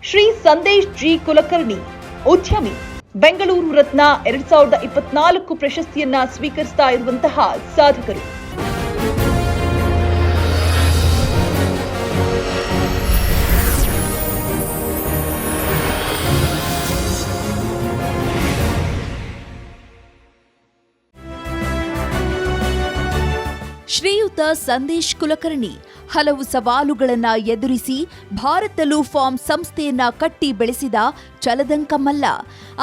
Shri Sandesh G Kulkarni ಉದ್ಯಮಿ. ಬೆಂಗಳೂರು ರತ್ನ 2024 ಪ್ರಶಸ್ತಿಯನ್ನ ಸ್ವೀಕರಿಸ್ತಾ ಇರುವಂತಹ ಸಾಧಕರು. ಶ್ರೀಯುತ ಸಂದೇಶ್ ಕುಲಕರ್ಣಿ ಹಲವು ಸವಾಲುಗಳನ್ನು ಎದುರಿಸಿ ಭಾರತಲು ಫಾರ್ಮ್ ಸಂಸ್ಥೆಯನ್ನ ಕಟ್ಟಿ ಬೆಳೆಸಿದ ಚಲದಂಕಮಲ್ಲ.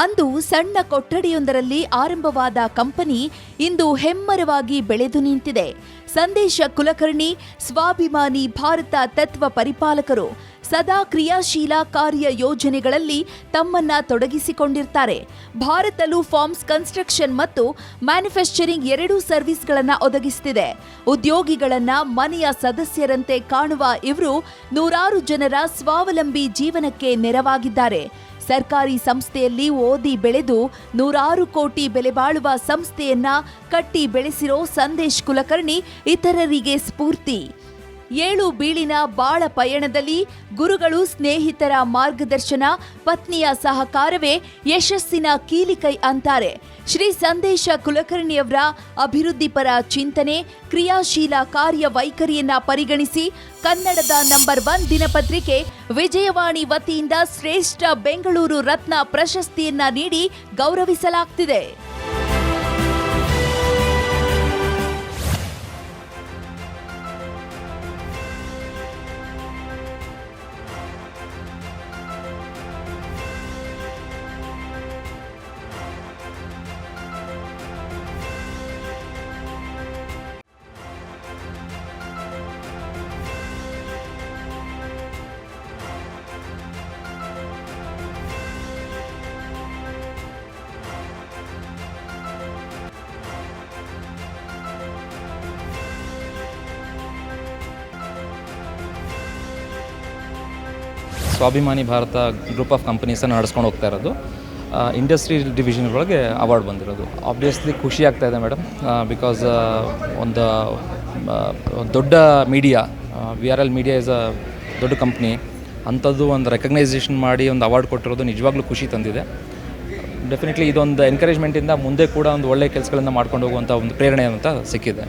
ಅಂದು ಸಣ್ಣ ಕೊಠಡಿಯೊಂದರಲ್ಲಿ ಆರಂಭವಾದ ಕಂಪನಿ ಇಂದು ಹೆಮ್ಮರವಾಗಿ ಬೆಳೆದು ನಿಂತಿದೆ. ಸಂದೇಶ ಕುಲಕರ್ಣಿ ಸ್ವಾಭಿಮಾನಿ ಭಾರತ ತತ್ವ ಪರಿಪಾಲಕರು. ಸದಾ ಕ್ರಿಯಾಶೀಲ ಕಾರ್ಯ ಯೋಜನೆಗಳಲ್ಲಿ ತಮ್ಮನ್ನ ತೊಡಗಿಸಿಕೊಂಡಿರ್ತಾರೆ. ಭಾರತಲು ಫಾರ್ಮ್ಸ್ ಕನ್ಸ್ಟ್ರಕ್ಷನ್ ಮತ್ತು ಮ್ಯಾನುಫ್ಯಾಕ್ಚರಿಂಗ್ ಎರಡೂ ಸರ್ವಿಸ್ಗಳನ್ನು ಒದಗಿಸುತ್ತಿದೆ. ಉದ್ಯೋಗಿಗಳನ್ನ ಮನೆಯ ಸದಸ್ಯರಂತೆ ಕಾಣುವ ಇವರು ನೂರಾರು ಜನರ ಸ್ವಾವಲಂಬಿ ಜೀವನಕ್ಕೆ ನೆರವಾಗಿದ್ದಾರೆ. ಸರ್ಕಾರಿ ಸಂಸ್ಥೆಯಲ್ಲಿ ಓದಿ ಬೆಳೆದು 100 ಕೋಟಿ ಬೆಲೆ ಬಾಳುವ ಸಂಸ್ಥೆಯನ್ನ ಕಟ್ಟಿ ಬೆಳೆಸಿರೋ ಸಂದೇಶ್ ಕುಲಕರ್ಣಿ ಇತರರಿಗೆ ಸ್ಫೂರ್ತಿ. 7 ಬೀಳಿನ ಬಾಳ ಪಯಣದಲ್ಲಿ ಗುರುಗಳು, ಸ್ನೇಹಿತರ ಮಾರ್ಗದರ್ಶನ, ಪತ್ನಿಯ ಸಹಕಾರವೇ ಯಶಸ್ಸಿನ ಕೀಲಿಕೈ ಅಂತಾರೆ. ಶ್ರೀ ಸಂದೇಶ ಕುಲಕರ್ಣಿಯವರ ಅಭಿವೃದ್ಧಿಪರ ಚಿಂತನೆ, ಕ್ರಿಯಾಶೀಲ ಕಾರ್ಯವೈಖರಿಯನ್ನ ಪರಿಗಣಿಸಿ ಕನ್ನಡದ ನಂಬರ್ 1 ದಿನಪತ್ರಿಕೆ ವಿಜಯವಾಣಿ ವತಿಯಿಂದ ಶ್ರೇಷ್ಠ ಬೆಂಗಳೂರು ರತ್ನ ಪ್ರಶಸ್ತಿಯನ್ನ ನೀಡಿ ಗೌರವಿಸಲಾಗುತ್ತಿದೆ. ಸ್ವಾಭಿಮಾನಿ ಭಾರತ ಗ್ರೂಪ್ ಆಫ್ ಕಂಪನೀಸನ್ನು ನಡೆಸ್ಕೊಂಡು ಹೋಗ್ತಾ ಇರೋದು. ಇಂಡಸ್ಟ್ರಿ ಡಿವಿಷನ್ಗಳಿಗೆ ಅವಾರ್ಡ್ ಬಂದಿರೋದು ಆಬ್ವಿಯಸ್ಲಿ ಖುಷಿ ಆಗ್ತಾ ಇದೆ ಮೇಡಮ್. ಬಿಕಾಸ್ ಒಂದು ದೊಡ್ಡ media, VRL media is a ದೊಡ್ಡ ಕಂಪ್ನಿ, ಅಂಥದ್ದು ಒಂದು ರೆಕಗ್ನೈಸೇಷನ್ ಮಾಡಿ ಒಂದು ಅವಾರ್ಡ್ ಕೊಟ್ಟಿರೋದು ನಿಜವಾಗ್ಲೂ ಖುಷಿ ತಂದಿದೆ. ಡೆಫಿನೆಟ್ಲಿ ಇದೊಂದು ಎನ್ಕರೇಜ್ಮೆಂಟಿಂದ ಮುಂದೆ ಕೂಡ ಒಂದು ಒಳ್ಳೆಯ ಕೆಲಸಗಳನ್ನು ಮಾಡ್ಕೊಂಡು ಹೋಗುವಂಥ ಒಂದು ಪ್ರೇರಣೆ ಅಂತ ಸಿಕ್ಕಿದೆ.